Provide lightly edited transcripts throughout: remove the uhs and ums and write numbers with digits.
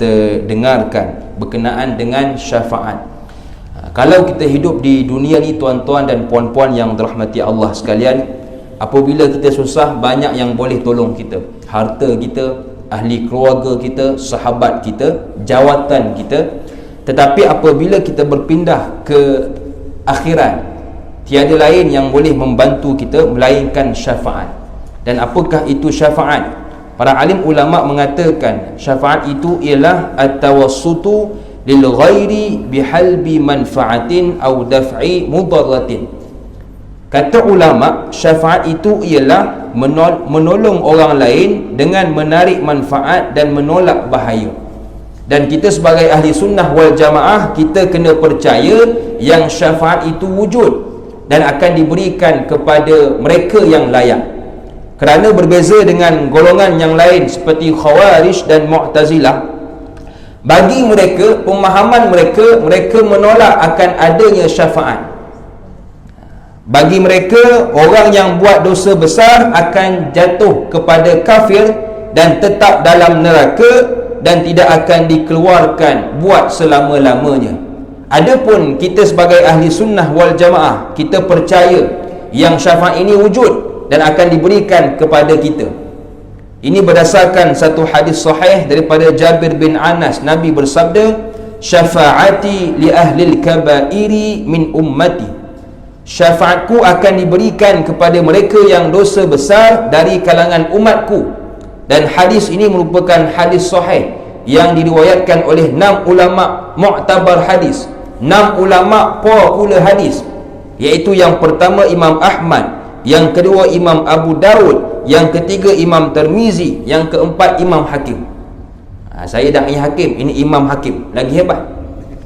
kita dengarkan berkenaan dengan syafaat. Kalau kita hidup di dunia ni tuan-tuan dan puan-puan yang dirahmati Allah sekalian, apabila kita susah, banyak yang boleh tolong kita. Harta kita, ahli keluarga kita, sahabat kita, jawatan kita. Tetapi apabila kita berpindah ke akhirat, tiada lain yang boleh membantu kita melainkan syafaat. Dan apakah itu syafaat? Para alim ulama mengatakan syafaat itu ialah at-tawassutu lil ghairi bihalbi manfaatin aw daf'i mudarratin. Kata ulama, syafaat itu ialah menolong orang lain dengan menarik manfaat dan menolak bahaya. Dan kita sebagai ahli sunnah wal jamaah, kita kena percaya yang syafaat itu wujud dan akan diberikan kepada mereka yang layak. Kerana berbeza dengan golongan yang lain seperti Khawarij dan Mu'tazilah, bagi mereka, pemahaman mereka, mereka menolak akan adanya syafaat. Bagi mereka, orang yang buat dosa besar akan jatuh kepada kafir dan tetap dalam neraka dan tidak akan dikeluarkan buat selama-lamanya. Adapun kita sebagai ahli sunnah wal jamaah, kita percaya yang syafaat ini wujud dan akan diberikan kepada kita. Ini berdasarkan satu hadis sahih daripada Jabir bin Anas. Nabi bersabda, "Syafaati li ahlil kabairi min ummati." Syafaatku akan diberikan kepada mereka yang dosa besar dari kalangan umatku. Dan hadis ini merupakan hadis sahih yang diriwayatkan oleh 6 ulama mu'tabar hadis, 6 ulama popular hadis, iaitu yang pertama Imam Ahmad, yang kedua Imam Abu Daud, yang ketiga Imam Tirmizi, yang keempat Imam Hakim. Saya dah Hakim, ini Imam Hakim, lagi hebat.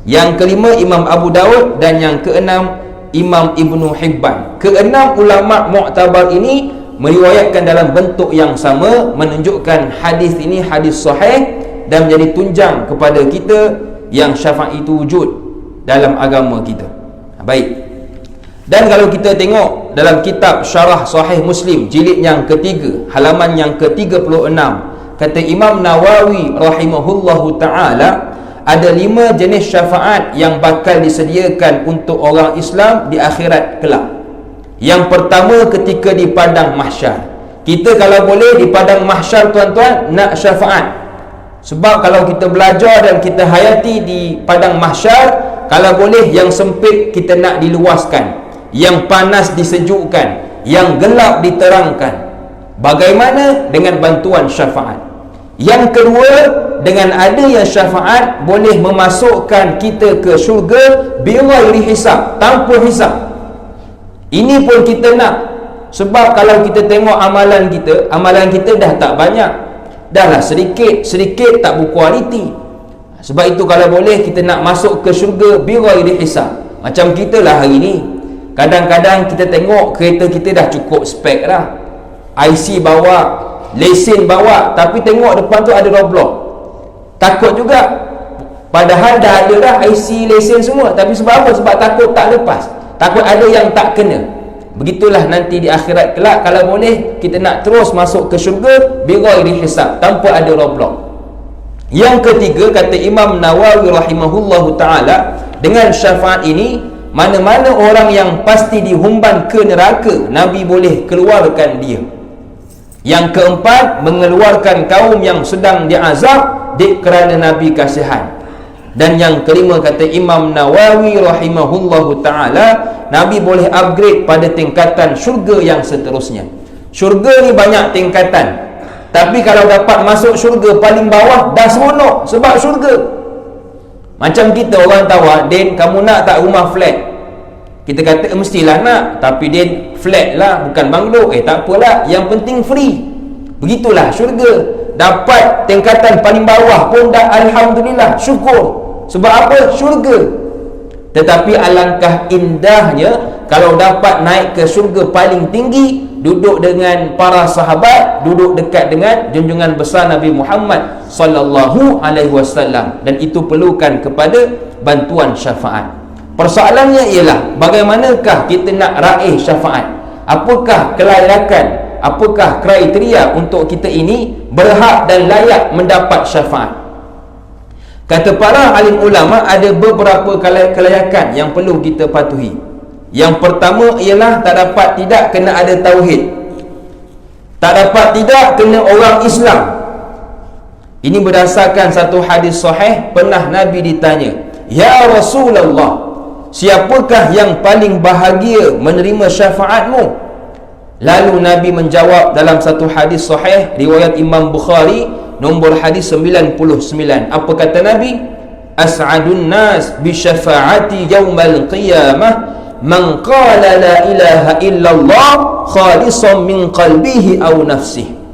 Yang kelima Imam Abu Daud, dan yang keenam Imam Ibnu Hibban. Keenam ulama mu'tabar ini meriwayatkan dalam bentuk yang sama, menunjukkan hadis ini hadis sahih dan menjadi tunjang kepada kita yang syafaat itu wujud dalam agama kita. Baik. Dan kalau kita tengok dalam kitab Syarah Sahih Muslim jilid yang ketiga, halaman yang ke-36, kata Imam Nawawi rahimahullahu ta'ala, ada 5 jenis syafaat yang bakal disediakan untuk orang Islam di akhirat kelak. Yang pertama, ketika di padang mahsyar. Kita kalau boleh di padang mahsyar, tuan-tuan, nak syafaat. Sebab kalau kita belajar dan kita hayati di padang mahsyar, kalau boleh yang sempit kita nak diluaskan, yang panas disejukkan, yang gelap diterangkan. Bagaimana? Dengan bantuan syafaat. Yang kedua, dengan adanya syafaat boleh memasukkan kita ke syurga bighairi hisab, tanpa hisab. Ini pun kita nak. Sebab kalau kita tengok amalan kita dah tak banyak, dah lah sedikit tak berkualiti. Sebab itu kalau boleh kita nak masuk ke syurga bighairi hisab. Macam kita lah hari ni, kadang-kadang kita tengok kereta kita dah cukup spek dah, IC bawa, lesen bawa, tapi tengok depan tu ada roblox. Takut juga. Padahal dah ada dah IC, lesen semua, tapi sebab apa? Sebab takut tak lepas, takut ada yang tak kena. Begitulah nanti di akhirat kelak, kalau boleh kita nak terus masuk ke syurga bighairi hisab, tanpa ada roblox. Yang ketiga, kata Imam Nawawi rahimahullahu ta'ala, dengan syafaat ini, mana-mana orang yang pasti dihumban ke neraka, Nabi boleh keluarkan dia. Yang keempat, mengeluarkan kaum yang sedang diazab kerana Nabi kasihan. Dan yang kelima, kata Imam Nawawi rahimahullahu ta'ala, Nabi boleh upgrade pada tingkatan syurga yang seterusnya. Syurga ni banyak tingkatan, tapi kalau dapat masuk syurga paling bawah, dah seronok. Sebab syurga, macam kita orang tawar, "Din, kamu nak tak rumah flat?" Kita kata mestilah nak, tapi dia flat lah, bukan banglo. Tak apalah, yang penting free. Begitulah syurga. Dapat tingkatan paling bawah pun dah alhamdulillah, syukur. Sebab apa? Syurga. Tetapi alangkah indahnya kalau dapat naik ke syurga paling tinggi, duduk dengan para sahabat, duduk dekat dengan junjungan besar Nabi Muhammad sallallahu alaihi wasallam. Dan itu perlukan kepada bantuan syafaat. Persoalannya ialah bagaimanakah kita nak raih syafaat? Apakah kelayakan, apakah kriteria untuk kita ini berhak dan layak mendapat syafaat? Kata para alim ulama, ada beberapa kelayakan yang perlu kita patuhi. Yang pertama ialah tak dapat tidak kena ada tauhid, tak dapat tidak kena orang Islam. Ini berdasarkan satu hadis sahih. Pernah Nabi ditanya, "Ya Rasulullah, siapakah yang paling bahagia menerima syafaatmu?" Lalu Nabi menjawab dalam satu hadis sahih riwayat Imam Bukhari, nombor hadis 99. Apa kata Nabi? "As'adun nas bi syafaati yaumal qiyamah man qala la ilaha illallah khalisan min qalbihi aw nafsihi."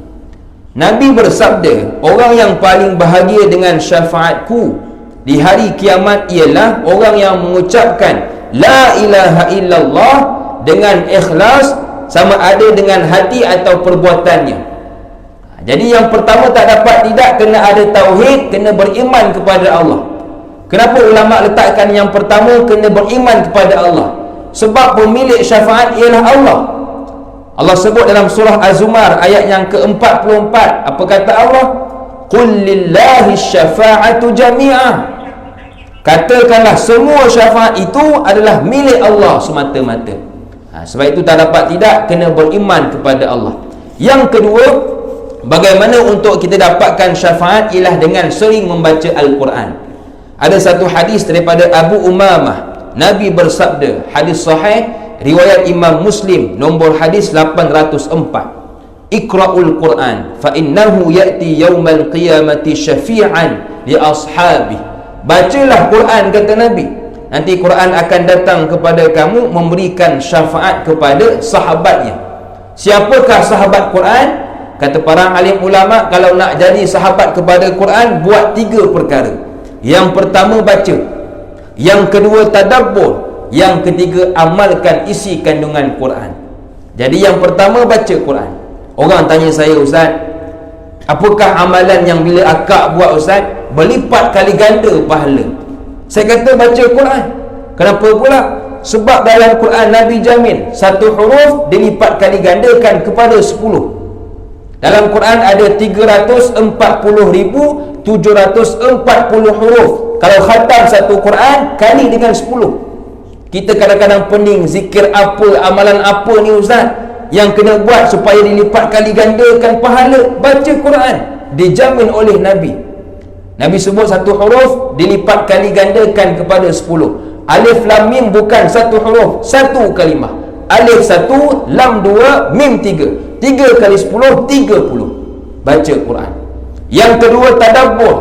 Nabi bersabda, orang yang paling bahagia dengan syafaatku di hari kiamat ialah orang yang mengucapkan la ilaha illallah dengan ikhlas, sama ada dengan hati atau perbuatannya. Jadi yang pertama tak dapat tidak kena ada tauhid, kena beriman kepada Allah. Kenapa ulama letakkan yang pertama kena beriman kepada Allah? Sebab pemilik syafaat ialah Allah. Allah sebut dalam surah Az-Zumar ayat yang ke-44. Apa kata Allah? "Qul lillahi syafa'atu jami'ah." Katakanlah semua syafaat itu adalah milik Allah semata-mata. Sebab itu tak dapat tidak kena beriman kepada Allah. Yang kedua, bagaimana untuk kita dapatkan syafaat ialah dengan sering membaca Al-Quran. Ada satu hadis daripada Abu Umamah, Nabi bersabda, hadis sahih riwayat Imam Muslim, nombor hadis 804, "Iqra'ul Quran fa innahu ya'ti yaumal qiyamati syafi'an li ashabi." Bacalah Quran, kata Nabi, nanti Quran akan datang kepada kamu memberikan syafaat kepada sahabatnya. Siapakah sahabat Quran? Kata para alim ulama, kalau nak jadi sahabat kepada Quran, buat 3 perkara. Yang pertama baca, yang kedua tadabbur, yang ketiga amalkan isi kandungan Quran. Jadi yang pertama baca Quran. Orang tanya saya, "Ustaz, apakah amalan yang bila akak buat Ustaz berlipat kali ganda pahala?" Saya kata baca Quran. Kenapa pula? Sebab dalam Quran Nabi jamin satu huruf dilipat kali gandakan kepada 10. Dalam Quran ada 340,740 huruf. Kalau khatam satu Quran kali dengan 10. Kita kadang-kadang pening zikir apa, amalan apa ni Ustaz yang kena buat supaya dilipat kali gandakan pahala? Baca Quran, dijamin oleh Nabi. Nabi sebut satu huruf dilipat kali gandakan kepada 10. Alif lam mim bukan satu huruf, satu kalimah. Alif 1, lam 2, mim 3. 3 kali 10, 30. Baca Quran. Yang kedua tadabbur.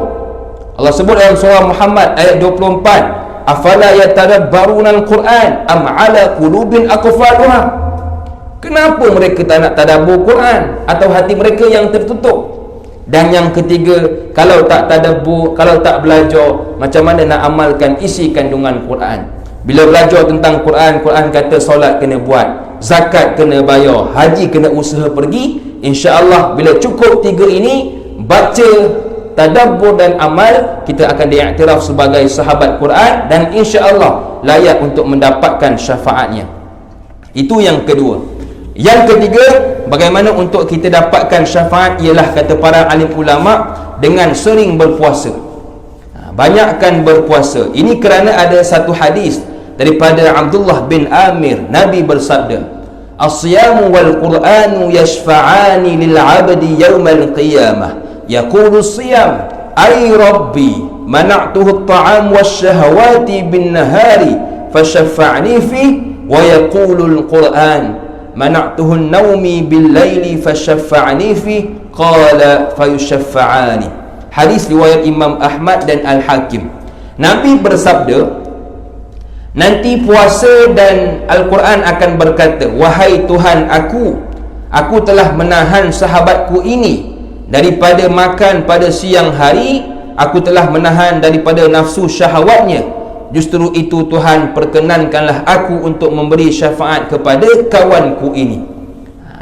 Allah sebut dalam surah Muhammad ayat 24, "Afala yatadabbaruna al-Quran am ala qulubin aqfaluha." Kenapa mereka tak nak tadabbur Quran, atau hati mereka yang tertutup? Dan yang ketiga, kalau tak tadabbur, kalau tak belajar, macam mana nak amalkan isi kandungan Quran? Bila belajar tentang Quran, Quran kata solat kena buat, zakat kena bayar, haji kena usaha pergi. InsyaAllah bila cukup 3 ini, baca, tadabbur dan amal, kita akan diiktiraf sebagai sahabat Quran dan insya-Allah layak untuk mendapatkan syafaatnya. Itu yang kedua. Yang ketiga, bagaimana untuk kita dapatkan syafaat ialah kata para alim ulama dengan sering berpuasa. Banyakkan berpuasa. Ini kerana ada satu hadis daripada Abdullah bin Amir, Nabi bersabda, "As-siyamu wal Qur'anu yashfa'ani lil 'abdi yaumal qiyamah. Yaqulu as-siyam, ay rabbi, mana'tuhu at-ta'am wash-shahawati bin-nahari fashaffa'ni fi, wa yaqulu al-Qur'an, mana'tuhu an-nawmi bil-laili fashaffa'ni fi, qala fayushaffa'ani." Hadis riwayat Imam Ahmad dan Al-Hakim. Nabi bersabda, nanti puasa dan Al-Quran akan berkata, "Wahai Tuhan aku telah menahan sahabatku ini daripada makan pada siang hari, aku telah menahan daripada nafsu syahwatnya. Justru itu Tuhan, perkenankanlah aku untuk memberi syafaat kepada kawanku ini."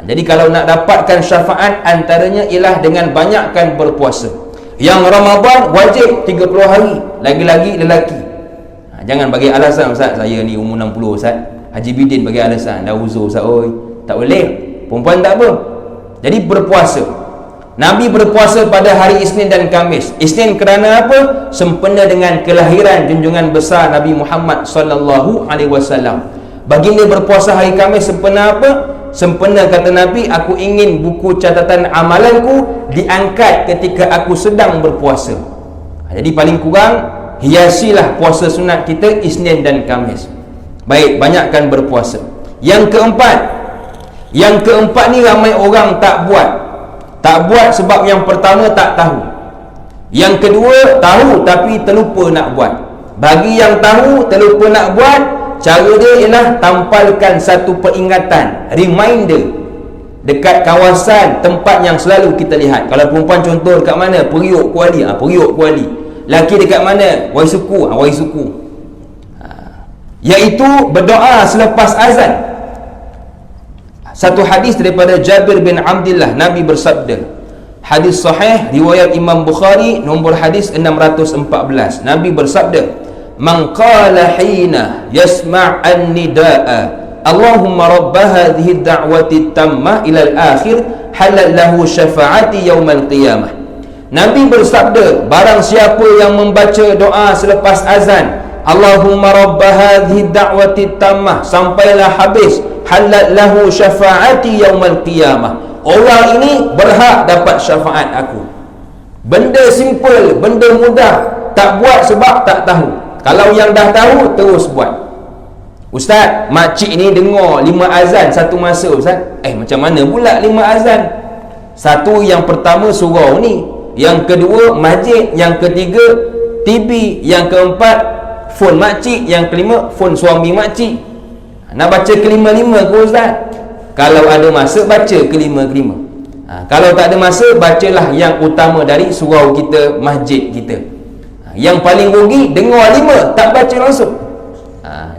Jadi kalau nak dapatkan syafaat, antaranya ialah dengan banyakkan berpuasa. Yang Ramadan wajib 30 hari, lagi-lagi lelaki. Jangan bagi alasan, "Ustaz, saya ni umur 60 Ustaz." Haji Bidin bagi alasan, "Dah uzur Ustaz, oi." Tak boleh. Perempuan tak apa. Jadi berpuasa. Nabi berpuasa pada hari Isnin dan Khamis. Isnin kerana apa? Sempena dengan kelahiran junjungan besar Nabi Muhammad sallallahu alaihi wasallam. Baginda berpuasa hari Khamis sempena apa? Sempena kata Nabi, aku ingin buku catatan amalanku diangkat ketika aku sedang berpuasa. Jadi paling kurang hiasilah puasa sunat kita Isnin dan Khamis. Baik, banyakkan berpuasa. Yang keempat ni ramai orang tak buat. Tak buat sebab yang pertama tak tahu. Yang kedua tahu tapi terlupa nak buat. Bagi yang tahu terlupa nak buat, cara dia ialah tampalkan satu peringatan, reminder dekat kawasan tempat yang selalu kita lihat. Kalau perempuan contoh dekat mana? Periuk Kuala, Periuk Kuala. Laki dekat mana? Waisuku, Waisuku. Iaitu berdoa selepas azan. Satu hadis daripada Jabir bin Abdullah, Nabi bersabda, hadis sahih riwayat Imam Bukhari, nombor hadis 614. Nabi bersabda, man qala hina yasma' an-nidaa Allahumma rabb hadhihi ad-da'wati tammah ila al-akhir halal lahu syafa'ati yaumal qiyamah. Nabi bersabda, barang siapa yang membaca doa selepas azan, Allahumma rabb hadhihi ad-da'wati tammah, sampailah habis, halal lahu syafa'ati yaumal qiyamah, orang ini berhak dapat syafaat aku. Benda simple, benda mudah, tak buat sebab tak tahu. Kalau yang dah tahu, terus buat. Ustaz, makcik ni dengar 5 azan satu masa Ustaz. Macam mana pula 5 azan? Satu, yang pertama surau ni, yang kedua masjid, yang ketiga TV, yang keempat phone makcik, yang kelima phone suami makcik. Nak baca kelima-lima ke Ustaz? Kalau ada masa baca kelima-kelima. Kalau tak ada masa, bacalah yang utama dari surau kita, masjid kita. Yang paling rugi, dengar 5 tak baca langsung.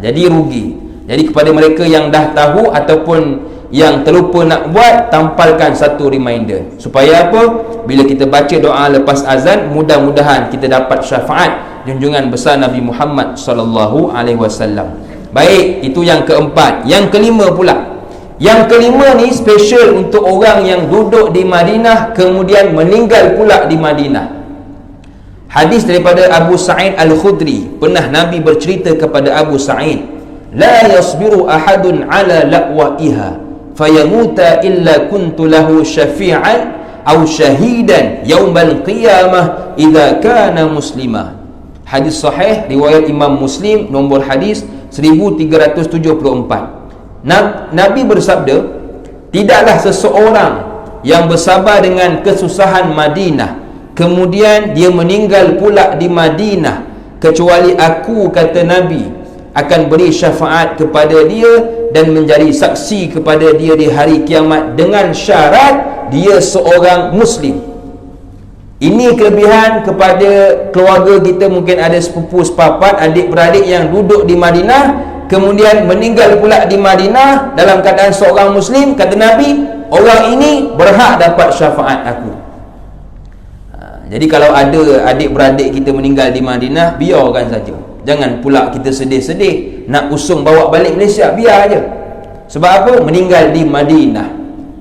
Jadi rugi. Jadi kepada mereka yang dah tahu ataupun yang terlupa nak buat, tampalkan satu reminder. Supaya apa? Bila kita baca doa lepas azan, mudah-mudahan kita dapat syafaat junjungan besar Nabi Muhammad sallallahu alaihi wasallam. Baik, itu yang keempat. Yang kelima pula. Yang kelima ni special untuk orang yang duduk di Madinah kemudian meninggal pula di Madinah. Hadis daripada Abu Sa'id Al-Khudri, pernah Nabi bercerita kepada Abu Sa'id, la yasbiru ahadun ala la'waiha fayamuta illa kuntu lahu syafi'an aw syahidan yaumal qiyamah idza kana muslimah. Hadis sahih riwayat Imam Muslim, nombor hadis 1374. Nabi bersabda, tidaklah seseorang yang bersabar dengan kesusahan Madinah kemudian dia meninggal pula di Madinah, kecuali aku, kata Nabi, akan beri syafaat kepada dia dan menjadi saksi kepada dia di hari kiamat dengan syarat dia seorang Muslim. Ini kelebihan kepada keluarga kita. Mungkin ada sepupu sepapat, adik-beradik yang duduk di Madinah kemudian meninggal pula di Madinah dalam keadaan seorang Muslim. Kata Nabi, orang ini berhak dapat syafaat aku. Jadi kalau ada adik-beradik kita meninggal di Madinah, biarkan saja. Jangan pula kita sedih-sedih nak usung bawa balik Malaysia, biar aja. Sebab apa? Meninggal di Madinah.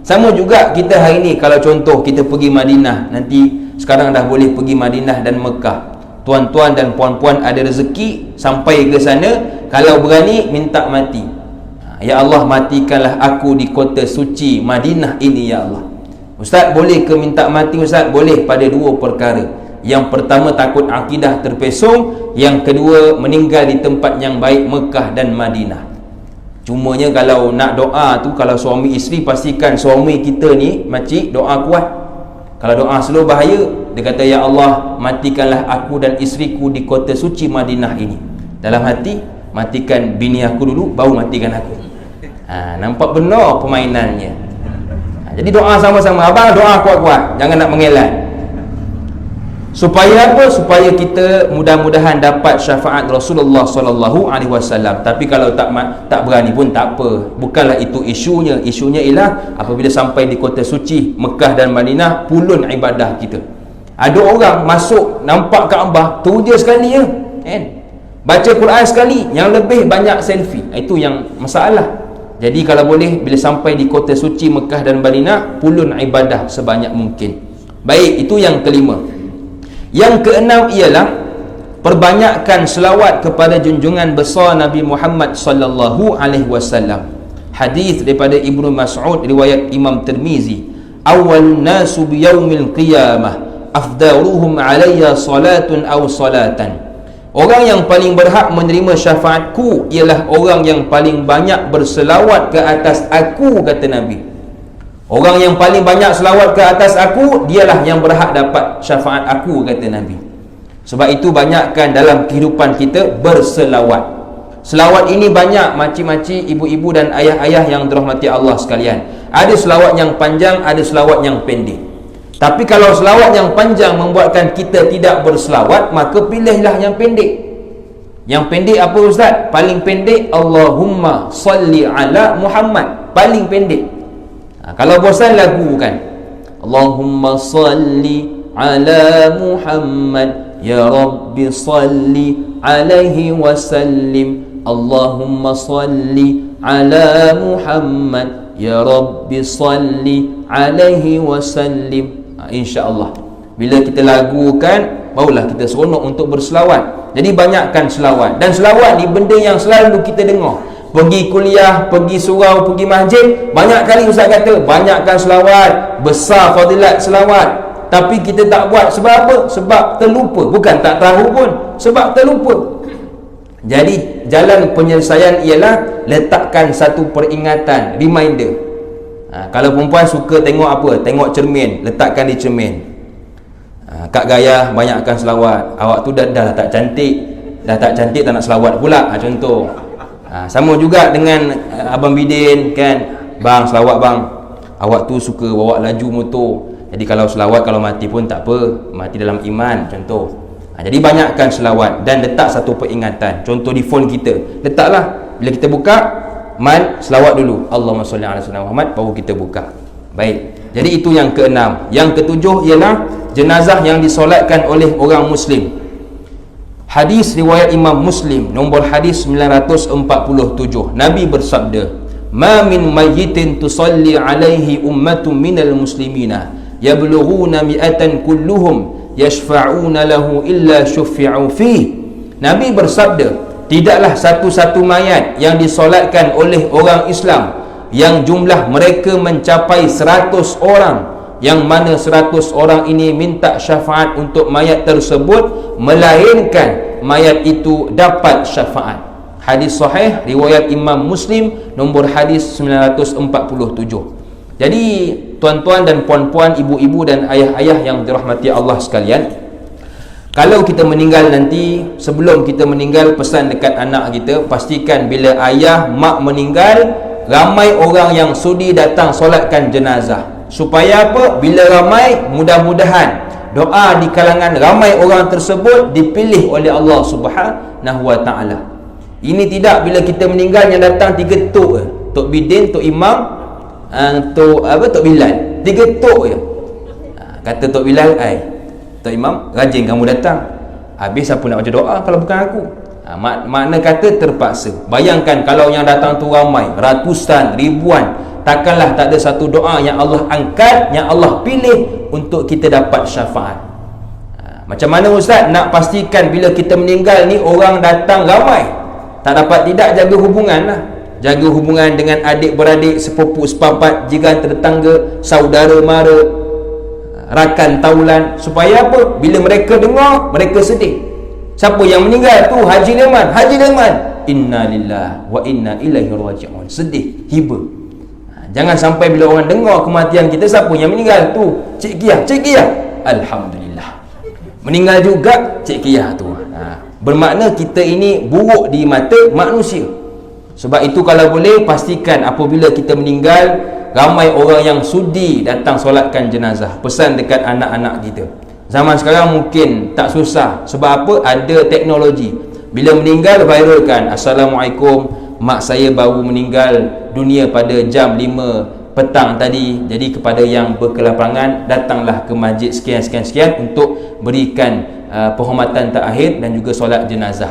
Sama juga kita hari ni, kalau contoh kita pergi Madinah, nanti sekarang dah boleh pergi Madinah dan Mekah. Tuan-tuan dan puan-puan ada rezeki sampai ke sana, kalau berani minta mati. Ya Allah, matikanlah aku di kota suci Madinah ini ya Allah. Ustaz, boleh ke minta mati Ustaz? Boleh pada 2 perkara. Yang pertama, takut akidah terpesong. Yang kedua, meninggal di tempat yang baik, Mekah dan Madinah. Cumanya kalau nak doa tu, kalau suami isteri, pastikan suami kita ni makcik doa kuat. Kalau doa slow bahaya. Dia kata, ya Allah, matikanlah aku dan isteriku di kota suci Madinah ini. Dalam hati, matikan bini aku dulu, baru matikan aku. Nampak benar permainannya. Jadi doa sama-sama. Abang doa kuat-kuat, jangan nak mengelak. Supaya apa? Supaya kita mudah-mudahan dapat syafaat Rasulullah sallallahu alaihi wasallam. Tapi kalau tak berani pun tak apa. Bukanlah itu isunya. Isunya ialah apabila sampai di kota suci Mekah dan Madinah, pulun ibadah kita. Ada orang masuk nampak Kaabah, tu je sekali ya, kan? Baca Quran sekali, yang lebih banyak selfie. Itu yang masalah. Jadi kalau boleh, bila sampai di kota suci Mekah dan Madinah, pulun ibadah sebanyak mungkin. Baik, itu yang kelima. Yang keenam ialah perbanyakkan selawat kepada junjungan besar Nabi Muhammad sallallahu alaihi wasallam. Hadis daripada Ibnu Mas'ud riwayat Imam Tirmizi, awal nasu biyaumil qiyamah afdaluhum alayya salatun aw salatan. Orang yang paling berhak menerima syafaatku ialah orang yang paling banyak berselawat ke atas aku, kata Nabi. Orang yang paling banyak selawat ke atas aku, dialah yang berhak dapat syafaat aku, kata Nabi. Sebab itu banyakkan dalam kehidupan kita berselawat. Selawat ini banyak macam-macam, ibu-ibu dan ayah-ayah yang dirahmati Allah sekalian. Ada selawat yang panjang, ada selawat yang pendek. Tapi kalau selawat yang panjang membuatkan kita tidak berselawat, maka pilihlah yang pendek. Yang pendek apa ustaz? Paling pendek Allahumma salli ala Muhammad. Paling pendek. Kalau bosan lagu kan, Allahumma salli ala Muhammad ya Rabbi salli alaihi wasallim. Allahumma salli ala Muhammad ya Rabbi salli alaihi wasallim. InsyaAllah bila kita lagukan, barulah kita seronok untuk berselawat. Jadi banyakkan selawat. Dan selawat ni benda yang selalu kita dengar. Pergi kuliah, pergi surau, pergi masjid, banyak kali ustaz kata banyakkan selawat, besar fadilat selawat. Tapi kita tak buat. Sebab apa? Sebab terlupa. Bukan tak tahu pun, sebab terlupa. Jadi jalan penyelesaian ialah letakkan satu peringatan, reminder. Kalau perempuan suka tengok apa? Tengok cermin, letakkan di cermin. Kak Gaya banyakkan selawat. Awak tu dah tak cantik, dah tak cantik tak nak selawat pula, contoh. Sama juga dengan Abang Bidin kan, bang selawat bang, awak tu suka bawa laju motor, jadi kalau selawat kalau mati pun tak apa, mati dalam iman, contoh. Jadi banyakkan selawat dan letak satu peringatan. Contoh di phone kita, letaklah bila kita buka, man selawat dulu, Allahumma salli ala sayyidina Muhammad, baru kita buka. Baik, jadi itu yang keenam. Yang ketujuh ialah jenazah yang disolatkan oleh orang Muslim. Hadis riwayat Imam Muslim, nombor hadis 947. Nabi bersabda, "Ma min mayyitin tusalli alaihi ummatun minal muslimina yablughuna mi'atan kulluhum yashfa'una lahu illa syuffi'u fih." Nabi bersabda, tidaklah satu-satu mayat yang disolatkan oleh orang Islam yang jumlah mereka mencapai 100 orang, yang mana 100 orang ini minta syafaat untuk mayat tersebut, melainkan mayat itu dapat syafaat. Hadis sahih riwayat Imam Muslim, nombor hadis 947. Jadi tuan-tuan dan puan-puan, ibu-ibu dan ayah-ayah yang dirahmati Allah sekalian, kalau kita meninggal nanti, sebelum kita meninggal, pesan dekat anak kita, pastikan bila ayah, mak meninggal, ramai orang yang sudi datang solatkan jenazah. Supaya apa? Bila ramai, mudah-mudahan doa di kalangan ramai orang tersebut dipilih oleh Allah Subhanahu wa ta'ala. Ini tidak bila kita meninggal yang datang 3 tok je. Tok Bidin, Tok Imam, Tok Bilal. 3 tok je. Kata Tok Bilal, Tok Imam, rajin kamu datang. Habis siapa nak baca doa kalau bukan aku? Makna kata terpaksa. Bayangkan kalau yang datang tu ramai, ratusan, ribuan, takkanlah tak ada satu doa yang Allah angkat, yang Allah pilih untuk kita dapat syafaat. Macam mana ustaz nak pastikan bila kita meninggal ni orang datang ramai? Tak dapat tidak jaga hubungan lah. Jaga hubungan dengan adik-beradik, sepupu, sepapat, jiran, tetangga, saudara mara, rakan taulan. Supaya apa? Bila mereka dengar, mereka sedih. Siapa yang meninggal tu? Haji Leman. Haji Leman, inna lillahi wa inna ilaihi raji'un. Sedih, hibur. Jangan sampai bila orang dengar kematian kita, siapa yang meninggal tu? Cik Kiah. Cik Kiah, alhamdulillah meninggal juga Cik Kiah tu. Bermakna kita ini buruk di mata manusia. Sebab itu kalau boleh pastikan apabila kita meninggal, ramai orang yang sudi datang solatkan jenazah. Pesan dekat anak-anak kita. Zaman sekarang mungkin tak susah. Sebab apa? Ada teknologi. Bila meninggal, viralkan, Assalamualaikum, mak saya baru meninggal dunia pada jam 5 petang tadi. Jadi kepada yang berkelapangan, datanglah ke masjid sekian-sekian untuk berikan penghormatan terakhir dan juga solat jenazah.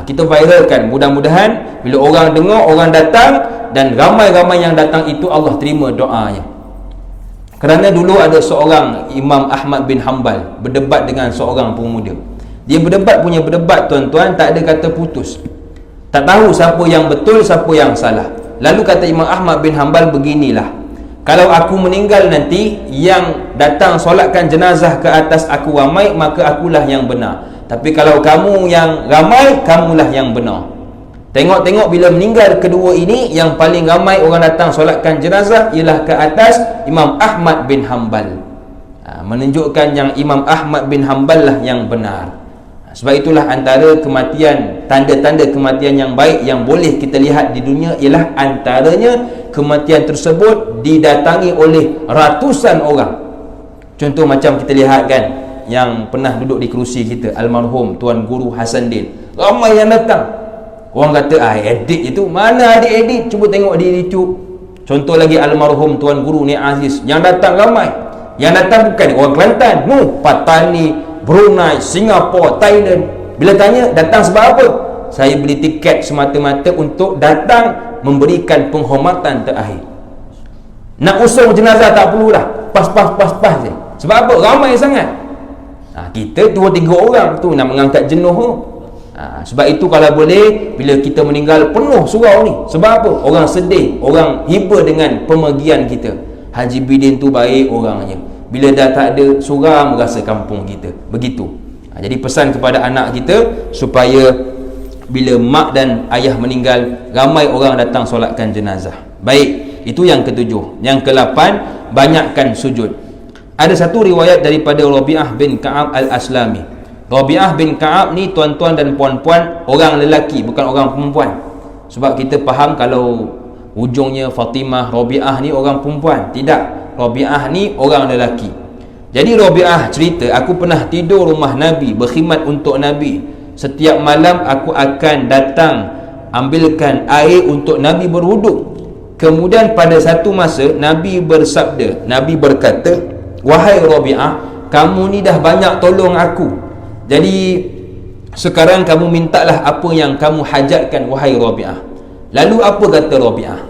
Kita viralkan. Mudah-mudahan bila orang dengar, orang datang, dan ramai-ramai yang datang itu Allah terima doanya. Kerana dulu ada seorang Imam Ahmad bin Hanbal berdebat dengan seorang pemuda. Dia berdebat tuan-tuan, tak ada kata putus. Tak tahu siapa yang betul, siapa yang salah. Lalu kata Imam Ahmad bin Hanbal, beginilah, kalau aku meninggal nanti, yang datang solatkan jenazah ke atas aku ramai, maka akulah yang benar. Tapi kalau kamu yang ramai, kamulah yang benar. Tengok-tengok bila meninggal kedua ini, yang paling ramai orang datang solatkan jenazah ialah ke atas Imam Ahmad bin Hanbal. Menunjukkan yang Imam Ahmad bin Hanbal lah yang benar. Sebab itulah antara kematian, tanda-tanda kematian yang baik yang boleh kita lihat di dunia ialah antaranya kematian tersebut didatangi oleh ratusan orang. Contoh macam kita lihat kan, yang pernah duduk di kerusi kita, almarhum Tuan Guru Hasan Din, ramai yang datang. Orang kata, edit itu, mana ada edit? Cuba tengok di YouTube. Contoh lagi almarhum Tuan Guru Ni Aziz, yang datang ramai. Yang datang bukan orang Kelantan, Patani, Brunei, Singapura, Thailand. Bila tanya datang sebab apa? Saya beli tiket semata-mata untuk datang memberikan penghormatan terakhir. Nak usung jenazah tak perlulah, pas je. Sebab apa? Ramai sangat. Kita 2-3 orang tu nak mengangkat jenuh tu. Sebab itu kalau boleh, bila kita meninggal penuh surau ni. Sebab apa? Orang sedih, orang hibur dengan pemergian kita. Haji Bidin tu baik orangnya, bila dah tak ada, suram rasa kampung kita. Begitu. Jadi pesan kepada anak kita supaya bila mak dan ayah meninggal, ramai orang datang solatkan jenazah. Baik, itu yang ketujuh. Yang ke-8, banyakkan sujud. Ada satu riwayat daripada Rabi'ah bin Ka'ab al-Aslami. Rabi'ah bin Ka'ab ni tuan-tuan dan puan-puan, orang lelaki, bukan orang perempuan. Sebab kita faham kalau ujungnya Fatimah, Rabi'ah ni orang perempuan. Tidak, Rabi'ah ni orang lelaki. Jadi Rabi'ah cerita, aku pernah tidur rumah Nabi, berkhidmat untuk Nabi. Setiap malam aku akan datang ambilkan air untuk Nabi berwuduk. Kemudian pada satu masa Nabi bersabda, Nabi berkata, wahai Rabi'ah, kamu ni dah banyak tolong aku, jadi sekarang kamu mintalah apa yang kamu hajatkan, wahai Rabi'ah. Lalu apa kata Rabi'ah?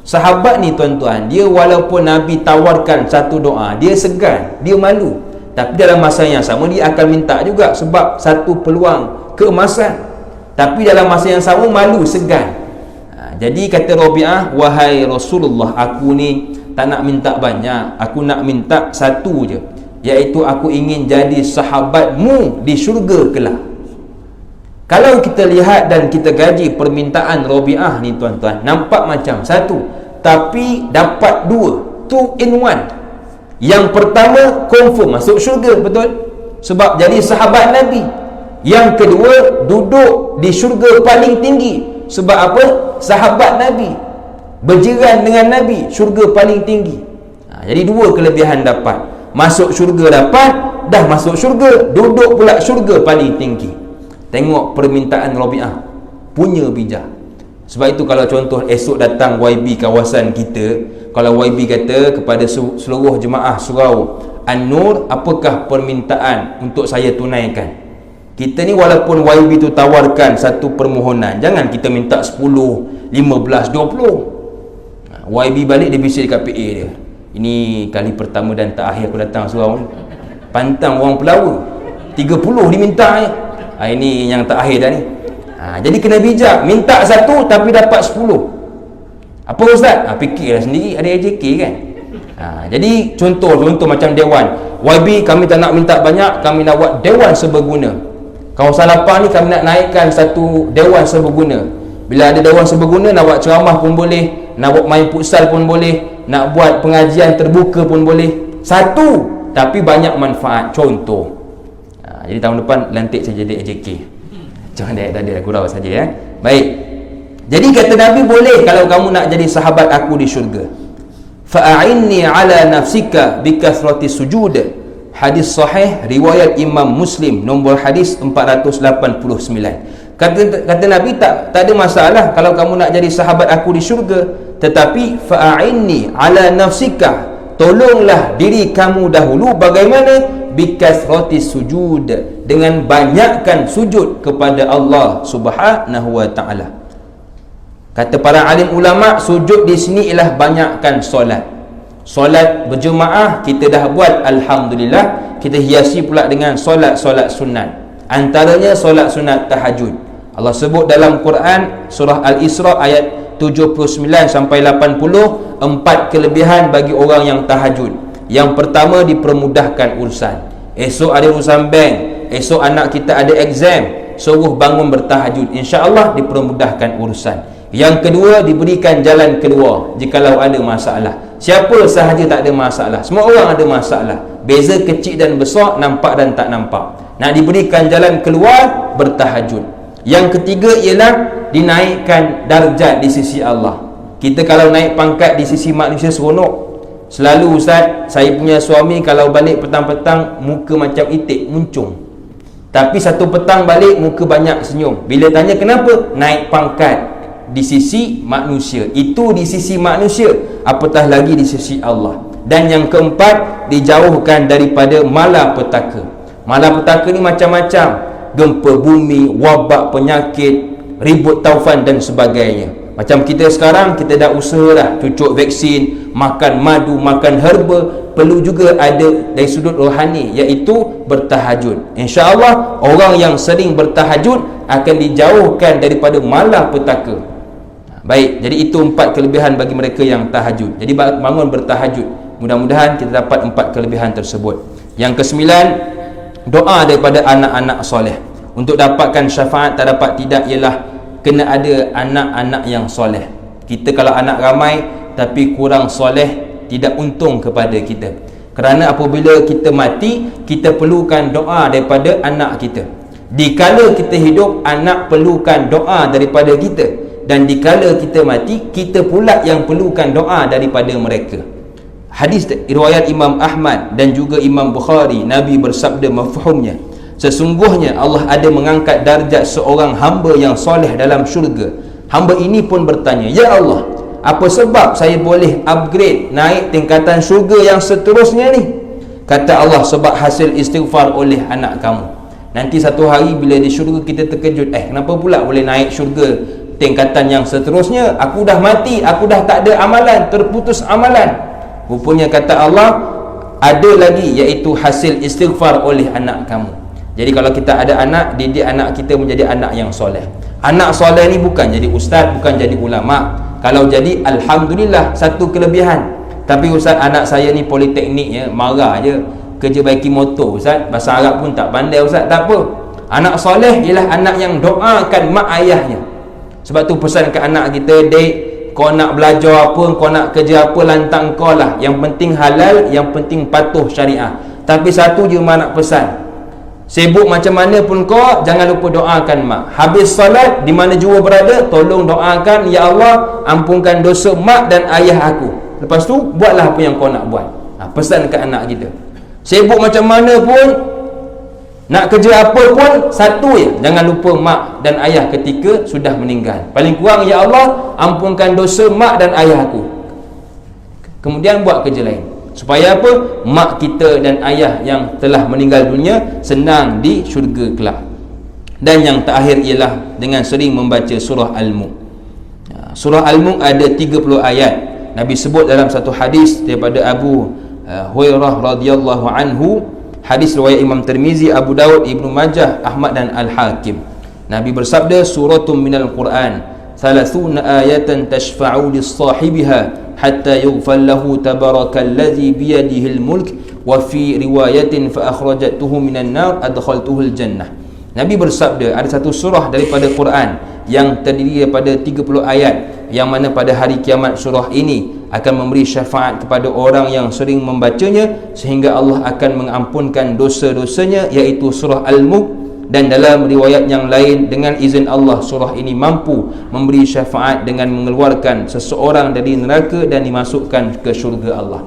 Sahabat ni tuan-tuan, dia walaupun Nabi tawarkan satu doa, dia segan, dia malu. Tapi dalam masa yang sama dia akan minta juga, sebab satu peluang keemasan. Tapi dalam masa yang sama malu, segan. Jadi kata Rabi'ah, wahai Rasulullah, aku ni tak nak minta banyak, aku nak minta satu je, iaitu aku ingin jadi sahabatmu di syurga kelak. Kalau kita lihat dan kita gaji permintaan Rabi'ah ni tuan-tuan, nampak macam satu, tapi dapat dua, 2 in 1. Yang pertama confirm masuk syurga, betul? Sebab jadi sahabat Nabi. Yang kedua, duduk di syurga paling tinggi. Sebab apa? Sahabat Nabi, berjiran dengan Nabi, syurga paling tinggi. Jadi dua kelebihan dapat. Masuk syurga dapat, dah masuk syurga, duduk pula syurga paling tinggi. Tengok permintaan Rabi'ah, punya bijak. Sebab itu kalau contoh esok datang YB kawasan kita, kalau YB kata kepada seluruh jemaah surau An-Nur, apakah permintaan untuk saya tunaikan? Kita ni walaupun YB tu tawarkan satu permohonan, jangan kita minta 10, 15, 20. YB balik dia bisik dekat PA dia, ini kali pertama dan terakhir aku datang surau ni, pantang orang Pelawa, 30 diminta ni. Ini yang terakhir dah ni. Jadi kena bijak, minta satu tapi dapat 10. Apa Ustaz? Fikirlah sendiri, ada AJK kan. Jadi contoh macam dewan YB, kami tak nak minta banyak, kami nak buat dewan seberguna. Kawasan lapang ni kami nak naikkan satu dewan seberguna. Bila ada dewan seberguna, nak buat ceramah pun boleh, nak buat main futsal pun boleh, nak buat pengajian terbuka pun boleh. Satu tapi banyak manfaat. Contoh, jadi tahun depan lantik saya jadi AJK. Jangan tadi aku gurau saja ya. Baik. Jadi kata Nabi, boleh kalau kamu nak jadi sahabat aku di syurga. Fa'inni ala nafsika bikathrati sujud. Hadis sahih riwayat Imam Muslim, nombor hadis 489. Kata Nabi, tak ada masalah kalau kamu nak jadi sahabat aku di syurga, tetapi fa'inni ala nafsika, tolonglah diri kamu dahulu. Bagaimana? Bikathrati sujud, dengan banyakkan sujud kepada Allah Subhanahu wa ta'ala. Kata para alim ulama, sujud di sini ialah banyakkan solat. Solat berjemaah kita dah buat, alhamdulillah. Kita hiasi pula dengan solat-solat sunat. Antaranya solat sunat tahajud. Allah sebut dalam Quran surah Al-Isra ayat 79 sampai 80, 4 kelebihan bagi orang yang tahajud. Yang pertama, dipermudahkan urusan. Esok ada urusan bank, esok anak kita ada exam, suruh bangun bertahajud, insya-Allah dipermudahkan urusan. Yang kedua, diberikan jalan keluar jikalau ada masalah. Siapa sahaja tak ada masalah, semua orang ada masalah, beza kecil dan besar, nampak dan tak nampak. Nak diberikan jalan keluar, bertahajud. Yang ketiga ialah dinaikkan darjat di sisi Allah. Kita kalau naik pangkat di sisi manusia seronok. Selalu Ustaz, saya punya suami kalau balik petang-petang muka macam itik, muncung. Tapi satu petang balik muka banyak senyum. Bila tanya kenapa? Naik pangkat di sisi manusia. Itu di sisi manusia, apatah lagi di sisi Allah. Dan yang keempat, dijauhkan daripada malapetaka. Malapetaka ni macam-macam. Gempa bumi, wabak penyakit, ribut taufan dan sebagainya. Macam kita sekarang, kita dah usaha dah cucuk vaksin, makan madu, makan herba. Perlu juga ada dari sudut rohani, iaitu bertahajud. InsyaAllah orang yang sering bertahajud akan dijauhkan daripada malapetaka. Baik, jadi itu 4 kelebihan bagi mereka yang tahajud. Jadi bangun bertahajud. Mudah-mudahan kita dapat 4 kelebihan tersebut. Yang kesembilan, doa daripada anak-anak soleh. Untuk dapatkan syafaat tak dapat tidak ialah kena ada anak-anak yang soleh. Kita kalau anak ramai tapi kurang soleh, tidak untung kepada kita. Kerana apabila kita mati, kita perlukan doa daripada anak kita. Dikala kita hidup, anak perlukan doa daripada kita. Dan dikala kita mati, kita pula yang perlukan doa daripada mereka. Hadis riwayat Imam Ahmad dan juga Imam Bukhari, Nabi bersabda mafhumnya, sesungguhnya Allah ada mengangkat darjat seorang hamba yang soleh dalam syurga. Hamba ini pun bertanya, ya Allah, apa sebab saya boleh upgrade, naik tingkatan syurga yang seterusnya ni? Kata Allah, sebab hasil istighfar oleh anak kamu. Nanti satu hari bila di syurga kita terkejut, kenapa pula boleh naik syurga tingkatan yang seterusnya? Aku dah mati, aku dah tak ada amalan, terputus amalan. Rupanya kata Allah, ada lagi, iaitu hasil istighfar oleh anak kamu. Jadi kalau kita ada anak, didik anak kita menjadi anak yang soleh. Anak soleh ni bukan jadi ustaz, bukan jadi ulama. Kalau jadi, alhamdulillah, satu kelebihan. Tapi Ustaz, anak saya ni politeknik ya, marah je, kerja baiki motor Ustaz, bahasa Arab pun tak pandai Ustaz. Tak apa, anak soleh ialah anak yang doakan mak ayahnya. Sebab tu pesan ke anak kita, dek, kau nak belajar apa, kau nak kerja apa, lantang kau lah. Yang penting halal, yang penting patuh syariah. Tapi satu je mak nak pesan, sibuk macam mana pun kau, jangan lupa doakan mak. Habis salat, di mana jua berada, tolong doakan, ya Allah, ampunkan dosa mak dan ayah aku. Lepas tu, buatlah apa yang kau nak buat. Pesan ke anak kita. Sibuk macam mana pun, nak kerja apa pun, satu je, jangan lupa mak dan ayah ketika sudah meninggal. Paling kurang, ya Allah, ampunkan dosa mak dan ayah aku. Kemudian buat kerja lain. Supaya apa? Mak kita dan ayah yang telah meninggal dunia senang di syurga kelak. Dan yang terakhir ialah dengan sering membaca surah Al-Mulk. Surah Al-Mulk ada 30 ayat. Nabi sebut dalam satu hadis daripada Abu Hurairah radhiyallahu anhu, hadis riwayat Imam Tirmizi, Abu Daud, Ibnu Majah, Ahmad dan Al-Hakim. Nabi bersabda, suratum minal Quran 30 ayatan tashfa'u lis-sahibiha hatta yughfar lahu tabarakalladzi biyadihil mulk wa fi riwayatin fa akhrajatuhu minan nar adkhaltuhul jannah. Nabi bersabda, ada satu surah daripada Quran yang terdiri daripada 30 ayat, yang mana pada hari kiamat surah ini akan memberi syafaat kepada orang yang sering membacanya sehingga Allah akan mengampunkan dosa-dosanya, iaitu surah Al-Mulk. Dan dalam riwayat yang lain, dengan izin Allah, surah ini mampu memberi syafaat dengan mengeluarkan seseorang dari neraka dan dimasukkan ke syurga Allah.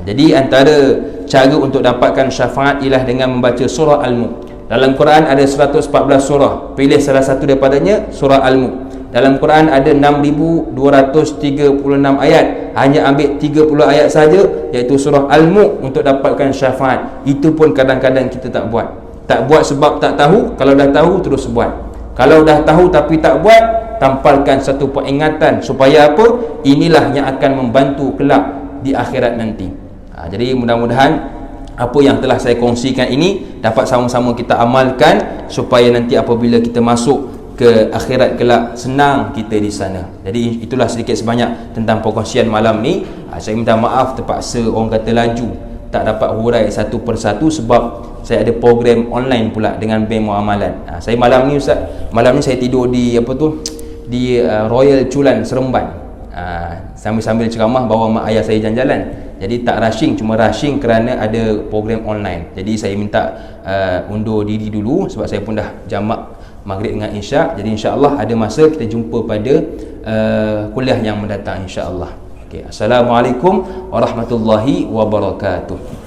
Jadi antara cara untuk dapatkan syafaat ialah dengan membaca surah Al-Mulk. Dalam Quran ada 114 surah, pilih salah satu daripadanya, surah Al-Mulk. Dalam Quran ada 6,236 ayat, hanya ambil 30 ayat saja, iaitu surah Al-Mulk, untuk dapatkan syafaat. Itu pun kadang-kadang kita tak buat. Tak buat sebab tak tahu. Kalau dah tahu, terus buat. Kalau dah tahu tapi tak buat, tampalkan satu peringatan supaya apa? Inilah yang akan membantu kelak di akhirat nanti. Jadi mudah-mudahan apa yang telah saya kongsikan ini dapat sama-sama kita amalkan supaya nanti apabila kita masuk ke akhirat kelak senang kita di sana. Jadi itulah sedikit sebanyak tentang perkongsian malam ni. Saya minta maaf terpaksa orang kata laju, tak dapat hurai satu persatu sebab saya ada program online pula dengan Bank Muamalat. Saya malam ni Ustaz, malam ni saya tidur di di Royal Chulan Seremban. Sambil-sambil ceramah bawa mak ayah saya jalan-jalan. Jadi tak rushing, cuma rushing kerana ada program online. Jadi saya minta undur diri dulu sebab saya pun dah jamak maghrib dengan isyak. Jadi insya-Allah ada masa kita jumpa pada kuliah yang mendatang insya-Allah. Okey, assalamualaikum warahmatullahi wabarakatuh.